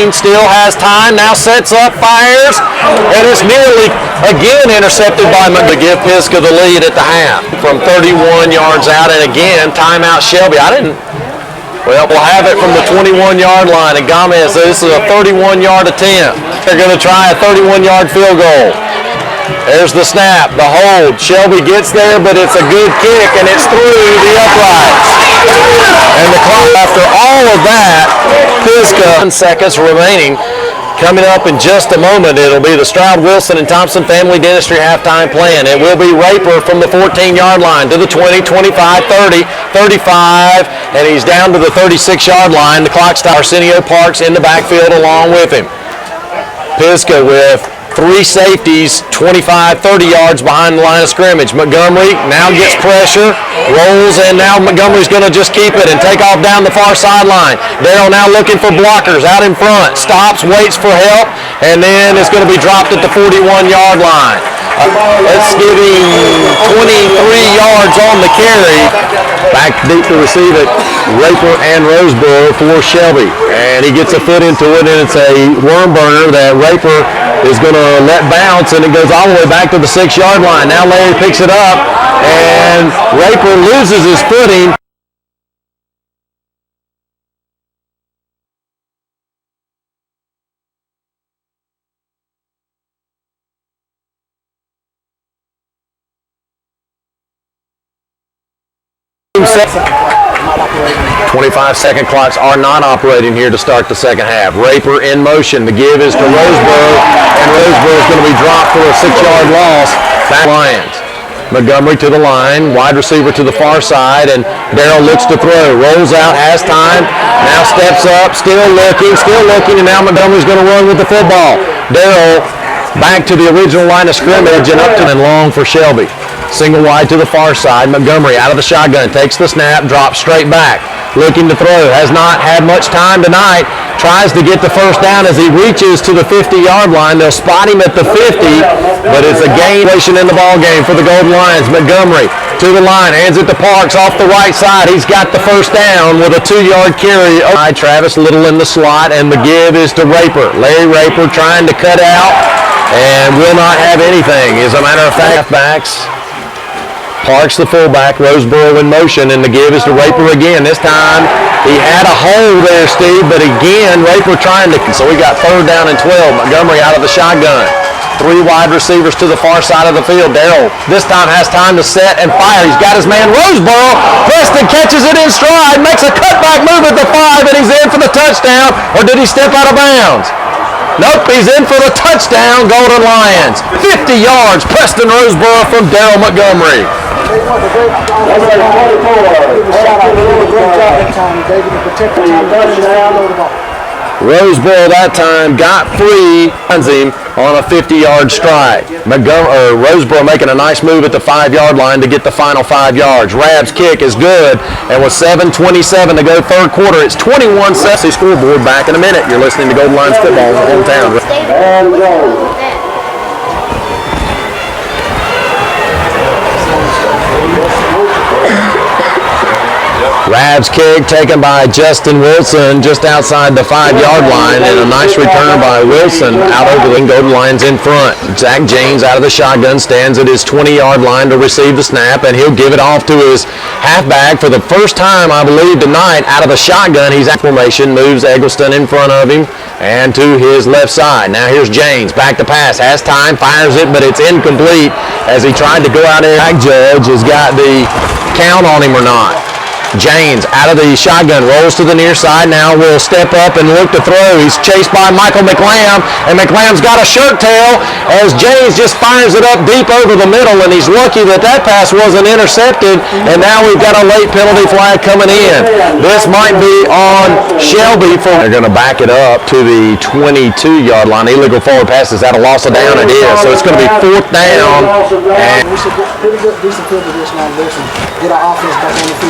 looking, still has time, now sets up, fires, and it's nearly again intercepted by to give Pisgah the lead at the half from 31 yards out, and again, timeout Shelby. Well, we'll have it from the 21-yard line, and Gomez, this is a 31-yard attempt. They're going to try a 31-yard field goal. There's the snap, the hold. Shelby gets there, but it's a good kick, and it's through the uprights. And the clock, after all of that, Pisgah, 10 seconds remaining. Coming up in just a moment, it'll be the Stroud, Wilson, and Thompson Family Dentistry halftime plan. It will be Raper from the 14-yard line to the 20, 25, 30, 35, and he's down to the 36-yard line. The clock stops. Arsenio Parks in the backfield along with him. Pisgah with 3 safeties, 25, 30 yards behind the line of scrimmage. Montgomery now gets pressure, rolls, and now Montgomery's going to just keep it and take off down the far sideline. Darrell now looking for blockers out in front. Stops, waits for help, and then it's going to be dropped at the 41-yard line. Let's give him 23 yards on the carry. Back deep to receive it, Raper and Roseboro for Shelby. And he gets a foot into it, and it's a worm burner that Raper is going to let bounce, and it goes all the way back to the 6-yard line. Now Larry picks it up, and Raper loses his footing. Twenty-five-second clocks are not operating here to start the second half. Raper in motion. The give is to Roseboro, and Roseboro is going to be dropped for a 6-yard loss. Back Lions. Montgomery to the line, wide receiver to the far side, and Darrell looks to throw. Rolls out, has time, now steps up, still looking, and now Montgomery's going to run with the football. Darrell back to the original line of scrimmage and up to and long for Shelby. Single wide to the far side. Montgomery out of the shotgun, takes the snap, drops straight back. Looking to throw, has not had much time tonight. Tries to get the first down as he reaches to the 50-yard line. They'll spot him at the 50, but it's a gain in the ball game for the Golden Lions. Montgomery to the line, hands it to Parks off the right side. He's got the first down with a 2-yard carry. Travis Little in the slot, and the give is to Raper. Larry Raper trying to cut out and will not have anything. As a matter of fact, backs. Parks the fullback, Roseboro in motion, and the give is to Raper again. This time he had a hole there, Steve, but again, Raper trying to, so we got 3rd down and 12. Montgomery out of the shotgun. 3 wide receivers to the far side of the field. Darrell this time has time to set and fire. He's got his man Roseboro. Preston catches it in stride, makes a cutback move at the 5, and he's in for the touchdown. Or did he step out of bounds? Nope, he's in for the touchdown, Golden Lions. 50 yards, Preston Roseboro from Darrell Montgomery. Roseboro that time got free, runs him on a 50-yard strike. Roseboro making a nice move at the 5-yard line to get the final 5 yards. Rab's kick is good, and with 7:27 to go third quarter, it's 21-7. Scoreboard back in a minute. You're listening to Golden Lions football in the hometown. Rab's kick taken by Justin Wilson just outside the 5-yard line, and a nice return by Wilson out over the Golden Lions in front. Zach James out of the shotgun stands at his 20-yard line to receive the snap, and he'll give it off to his halfback for the first time, I believe, tonight. Out of the shotgun, he's at formation, moves Eggleston in front of him and to his left side. Now here's James, back to pass, has time, fires it, but it's incomplete as he tried to go out there. Judge has got the count on him or not. James out of the shotgun, rolls to the near side, now will step up and look to throw. He's chased by Michael McLam, and McLam's got a shirt tail as James just fires it up deep over the middle, and he's lucky that that pass wasn't intercepted, and now we've got a late penalty flag coming in. This might be on Shelby. They're going to back it up to the 22-yard line. Illegal forward pass is at a loss of down. It is, so it's going to be 4th down. And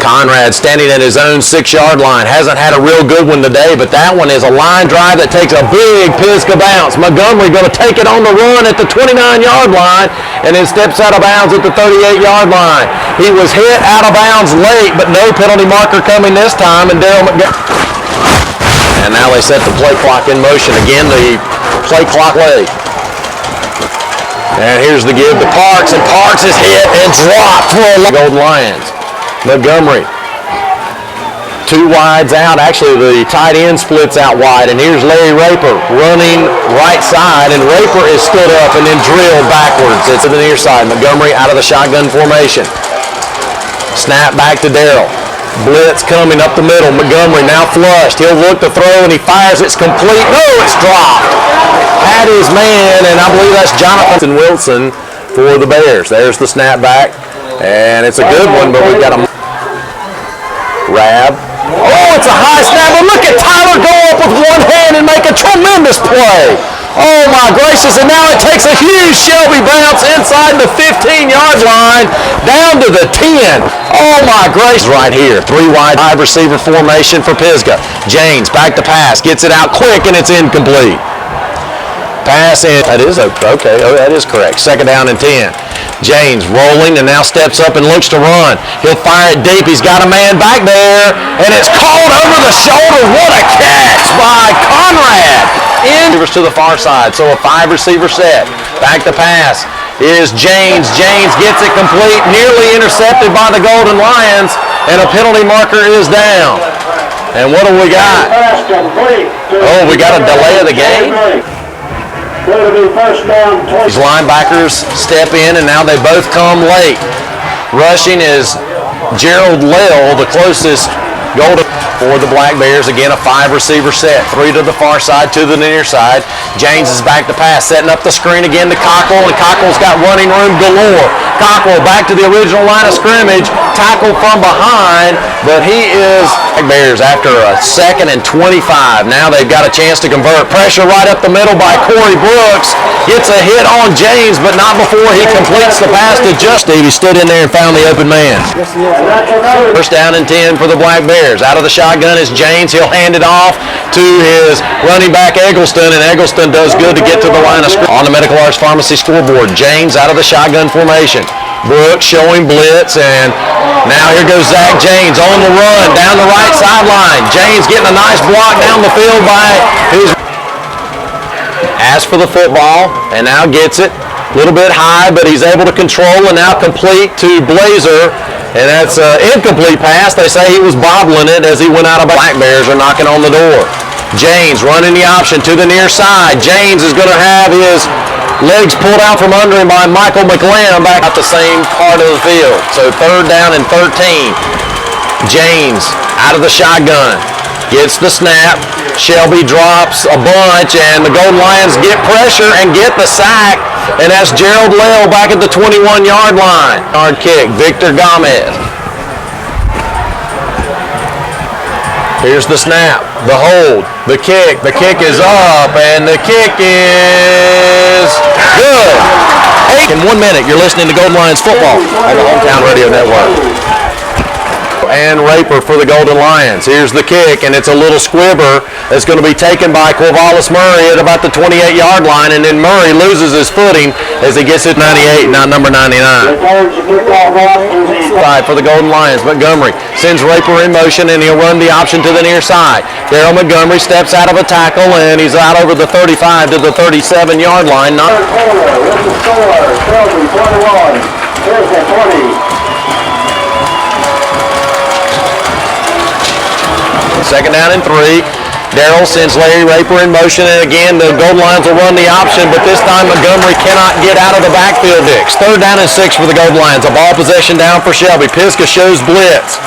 Conrad standing at his own 6-yard line. Hasn't had a real good one today, but that one is a line drive that takes a big Pisgah bounce. Montgomery going to take it on the run at the 29-yard line, and then steps out of bounds at the 38-yard line. He was hit out of bounds late, but no penalty marker coming this time, and Darrell Montgomery. And now they set the play clock in motion. Again, the play clock late. And here's the give to Parks, and Parks is hit and dropped for the Golden Lions. Montgomery. 2 wides out. Actually, the tight end splits out wide. And here's Larry Raper running right side. And Raper is stood up and then drilled backwards. It's to the near side. Montgomery out of the shotgun formation. Snap back to Darrell. Blitz coming up the middle. Montgomery now flushed. He'll look to throw, and he fires. It's complete. No, it's dropped. Had his man, and I believe that's Jonathan Wilson for the Bears. There's the snap back, and it's a good one, but we've got a Rab. Oh, it's a high snap, but look at Tyler go up with one hand and make a tremendous play. Oh, my gracious, and now it takes a huge Shelby bounce inside the 15-yard line down to the 10. Oh, my gracious. Right here, 3 wide receiver formation for Pisgah. James back to pass, gets it out quick, and it's incomplete. Pass in. That is okay. Oh, that is correct. 2nd down and 10. James rolling and now steps up and looks to run. He'll fire it deep. He's got a man back there, and it's called over the shoulder. What a catch by Conrad. To the far side, so a 5 receiver set. Back to pass is James. James gets it complete, nearly intercepted by the Golden Lions, and a penalty marker is down. And what do we got? Oh, we got a delay of the game. These linebackers step in, and now they both come late. Rushing is Gerald Lell, the closest Golden for the Black Bears. Again, a 5 receiver set. 3 to the far side, 2 to the near side. James is back to pass, setting up the screen again to Cockrell, and Cockrell's got running room galore. Cockrell back to the original line of scrimmage, tackle from behind, but he is Black Bears after a 2nd and 25. Now they've got a chance to convert. Pressure right up the middle by Corey Brooks. Gets a hit on James, but not before he completes the pass to Justin. He stood in there and found the open man. 1st down and 10 for the Black Bears. Out of the shotgun is James. He'll hand it off to his running back Eggleston, and Eggleston does good to get to the line of scrimmage. On the Medical Arts Pharmacy scoreboard, James out of the shotgun formation. Brooks showing blitz, and now here goes Zach James on the run down the right sideline. James getting a nice block down the field by his. Asks for the football, and now gets it. A little bit high, but he's able to control, and now complete to Blazer. And that's an incomplete pass. They say he was bobbling it as he went out of. Black Bears are knocking on the door. James running the option to the near side. James is going to have his legs pulled out from under him by Michael McLam back at the same part of the field. So 3rd down and 13. James out of the shotgun. Gets the snap. Shelby drops a bunch, and the Golden Lions get pressure and get the sack. And that's Gerald Lell back at the 21-yard line. Hard kick, Victor Gomez. Here's the snap, the hold, the kick. The kick is up, and the kick is good. In 1 minute, you're listening to Golden Lions football on the Hometown Radio Network. And Raper for the Golden Lions. Here's the kick, and it's a little squibber that's going to be taken by Corvallis Murray at about the 28-yard line, and then Murray loses his footing as he gets it 98, not number 99. For the Golden Lions, Montgomery sends Raper in motion, and he'll run the option to the near side. Darrell Montgomery steps out of a tackle, and he's out over the 35 to the 37-yard line. Second down and 3. Darrell sends Larry Raper in motion, and again the Golden Lions will run the option, but this time Montgomery cannot get out of the backfield. 3rd down and 6 for the Golden Lions. A ball possession down for Shelby. Pisgah shows blitz.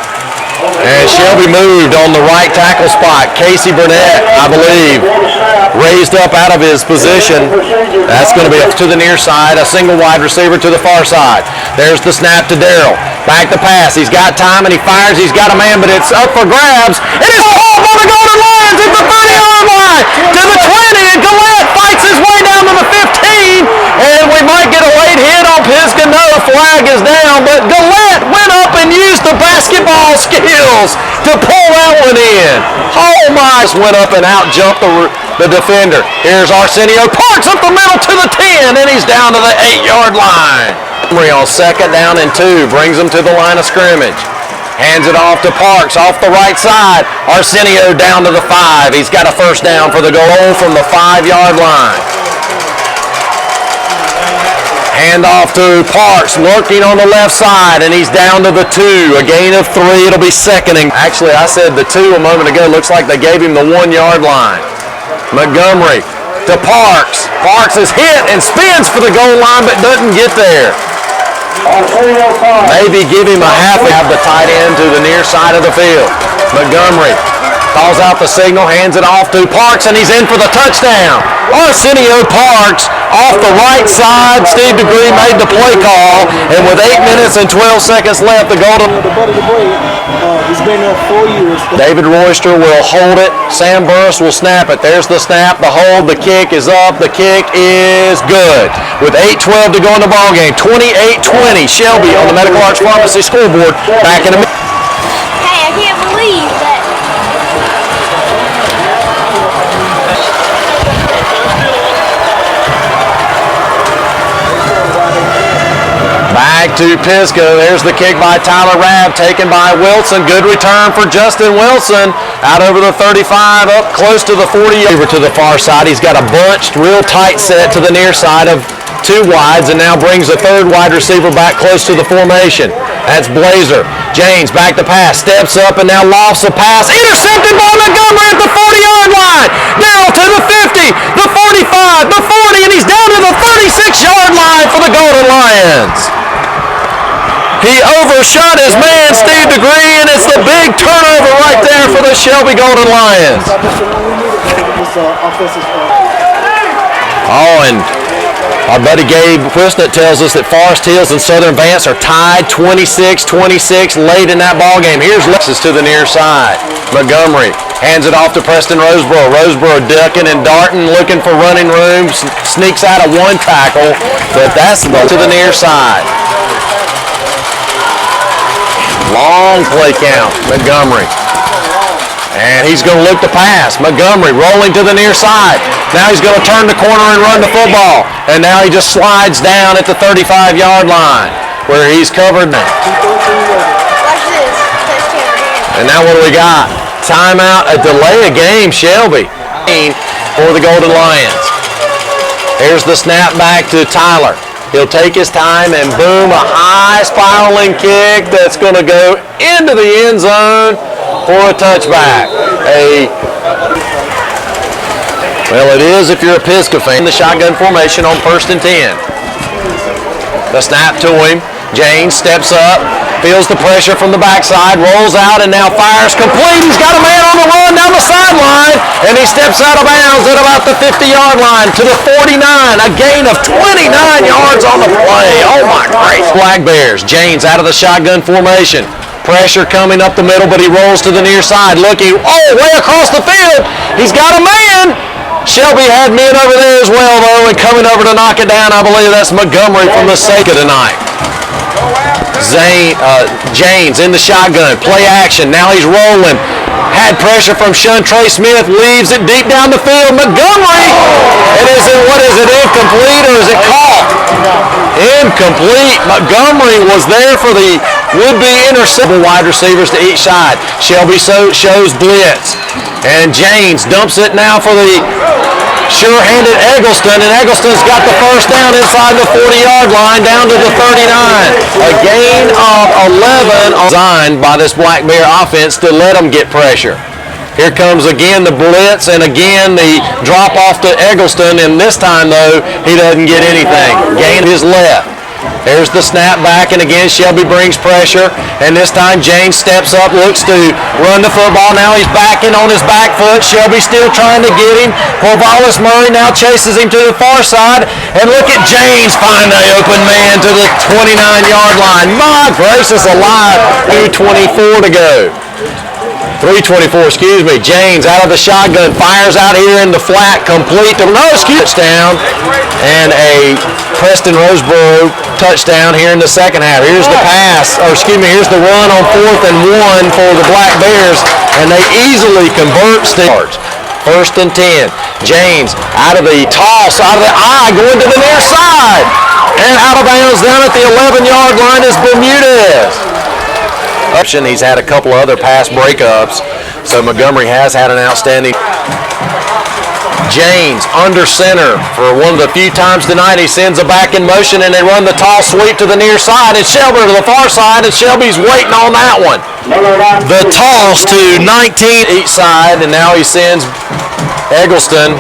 And Shelby moved on the right tackle spot. Casey Burnett, I believe, raised up out of his position. That's going to be up to the near side. A single wide receiver to the far side. There's the snap to Darrell. Back to pass. He's got time, and he fires. He's got a man, but it's up for grabs. It is called by the Golden Lions at the 30-yard line to the 20, and Gillette fights his way down to the 15, and we might get a late hit on Pisgah. No, flag is down, but Gillette went up and used the basketball skills to pull that one in. Oh my, went up and out jumped the defender. Here's Arsenio Parks up the middle to the 10, and he's down to the 8-yard line. On 2nd down and 2, brings him to the line of scrimmage. Hands it off to Parks, off the right side. Arsenio down to the 5. He's got a first down for the goal from the 5-yard line. Hand off to Parks, lurking on the left side, and he's down to the 2. A gain of 3. It'll be second. Actually, I said the 2 a moment ago. Looks like they gave him the 1-yard line. Montgomery to Parks. Parks is hit and spins for the goal line, but doesn't get there. Maybe give him a half. Have the tight end to the near side of the field. Montgomery calls out the signal, hands it off to Parks, and he's in for the touchdown. Arsenio Parks off the right side. Steve DeGree made the play call, and with 8 minutes and 12 seconds left, the Golden... He's been there 4 years. David Royster will hold it. Sam Burris will snap it. There's the snap, the hold, the kick is up. The kick is good. With 8:12 to go in the ballgame, 28-20. Shelby on the Medical Arts Pharmacy scoreboard. Back in a minute. Hey, I can't believe that. Back to Pisgah. There's the kick by Tyler Rabb, taken by Wilson. Good return for Justin Wilson. Out over the 35, up close to the 40. Over to the far side. He's got a bunched, real tight set to the near side of 2 wides, and now brings the 3rd wide receiver back close to the formation. That's Blazer. James back to pass. Steps up and now lofts a pass. Intercepted by Montgomery at the 40-yard line. Now to the 50, the 45, the 40, and he's down to the 36-yard line for the Golden Lions. He overshot his man, Steve DeGree, and it's the big turnover right there for the Shelby Golden Lions. Oh, and our buddy Gabe Quistnet tells us that Forest Hills and Southern Vance are tied 26-26 late in that ball game. Here's Lexus to the near side. Montgomery hands it off to Preston Roseboro. Roseboro ducking and darting, looking for running room. Sneaks out of 1 tackle, but that's to the near side. Long play count, Montgomery. And he's going to look to pass. Montgomery rolling to the near side. Now he's going to turn the corner and run the football. And now he just slides down at the 35-yard line where he's covered now. Watch this. And now what do we got? Timeout, a delay of game, Shelby for the Golden Lions. Here's the snap back to Tyler. He'll take his time and boom, a high spiraling kick that's going to go into the end zone for a touchback. Well, it is if you're a Pisgah fan. The shotgun formation on 1st and 10. The snap to him. James steps up, feels the pressure from the backside, rolls out, and now fires complete. He's got a man on the run down the sideline, and he steps out of bounds at about the 50-yard line to the 49. A gain of 29 yards on the play. Oh, my gracious. Black Bears. James out of the shotgun formation. Pressure coming up the middle, but he rolls to the near side, looking, way across the field. He's got a man. Shelby had men over there as well, though, and coming over to knock it down, I believe that's Montgomery from the Seka tonight. James in the shotgun, play action, now he's rolling. Had pressure from Shuntrey Smith, leaves it deep down the field. Montgomery, and what is it, incomplete or is it caught? Incomplete. Montgomery was there for the would-be interception. Wide receivers to each side. Shelby shows blitz, and James dumps it now for the sure-handed Eggleston, and Eggleston's got the first down inside the 40-yard line down to the 39. A gain of 11 designed by this Black Bear offense to let them get pressure. Here comes again the blitz, and again the drop off to Eggleston, and this time, though, he doesn't get anything. Gain his left. There's the snap back, and again Shelby brings pressure, and this time James steps up, looks to run the football. Now he's backing on his back foot. Shelby still trying to get him. Corvallis Murray now chases him to the far side, and look at James find the open man to the 29-yard line. My gracious alive, 2:24 to go. 3:24, excuse me. James out of the shotgun, fires out here in the flat, complete to touchdown, and a Preston Roseboro touchdown here in the second half. Here's the pass, here's the run on 4th and 1 for the Black Bears, and they easily convert starts. 1st and 10. James out of the toss, out of the eye, going to the near side, and out of bounds down at the 11-yard line is Bermudez. He's had a couple of other pass breakups, so Montgomery has had an outstanding. James under center for one of the few times tonight. He sends a back in motion, and they run the toss sweep to the near side, and Shelby to the far side, and Shelby's waiting on that one. The toss to 19 each side, and now he sends Eggleston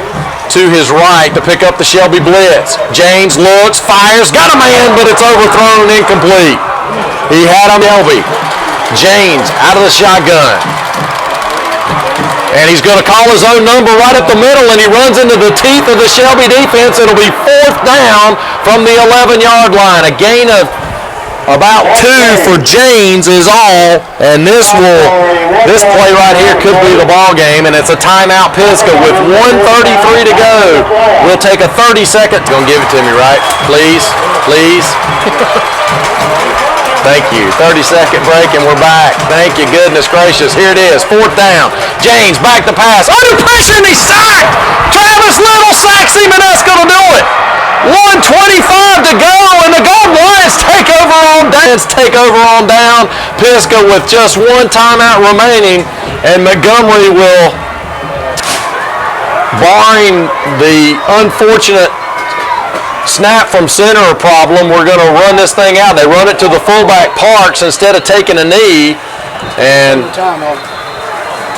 to his right to pick up the Shelby blitz. James looks, fires, got a man, but it's overthrown, incomplete. He had him, Shelby. James out of the shotgun. And he's going to call his own number right up the middle, and he runs into the teeth of the Shelby defense. It'll be 4th down from the 11-yard line. A gain of about 2 for James is all, and this play right here could be the ball game, and it's a timeout Pisgah with 1:33 to go. We'll take a 30-second. Going to give it to me, right? Please, please. Thank you. 30-second break, and we're back. Thank you. Goodness gracious. Here it is. 4th down. James back to pass. Under pressure, and he's sacked. Travis Little sacks him, and that's going to do it. 1:25 to go, and the Golden Lions take over on down. Pisgah with just one timeout remaining, and Montgomery will, barring the unfortunate snap from center problem, we're going to run this thing out. They run it to the fullback Parks instead of taking a knee, and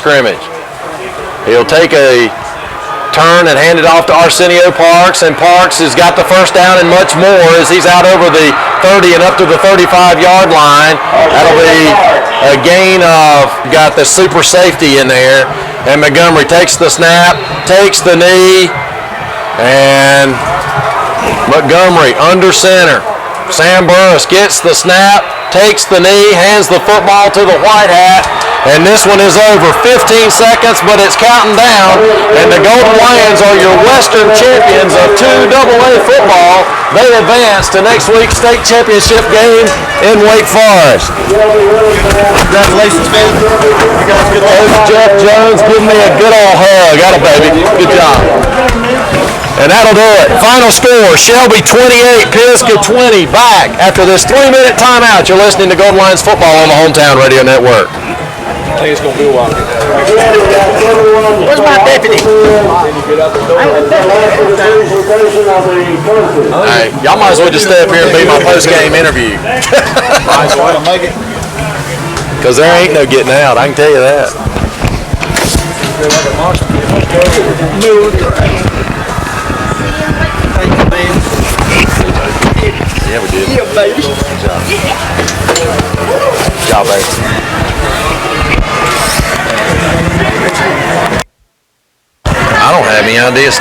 scrimmage. He'll take a turn and hand it off to Arsenio Parks, and Parks has got the first down and much more as he's out over the 30 and up to the 35-yard line. That'll be a gain of, got the super safety in there, and Montgomery takes the snap, takes the knee, and Montgomery under center. Sam Burris gets the snap, takes the knee, hands the football to the white hat, and this one is over. 15 seconds, but it's counting down, and the Golden Lions are your Western champions of 2AA football. They advance to next week's state championship game in Wake Forest. Congratulations, man. Jeff Jones, give me a good old hug. Got it, baby. Good job. And that'll do it. Final score, Shelby 28, Pisgah 20. Back after this 3-minute timeout. You're listening to Golden Lions football on the Hometown Radio Network. I think it's going to be a while. Where's my deputy? Hey, y'all might as well just stay up here and be my post-game interview. Might as well make it. Because there ain't no getting out, I can tell you that. Yeah, we did. Yeah, baby. Good job, baby. I don't have any ideas.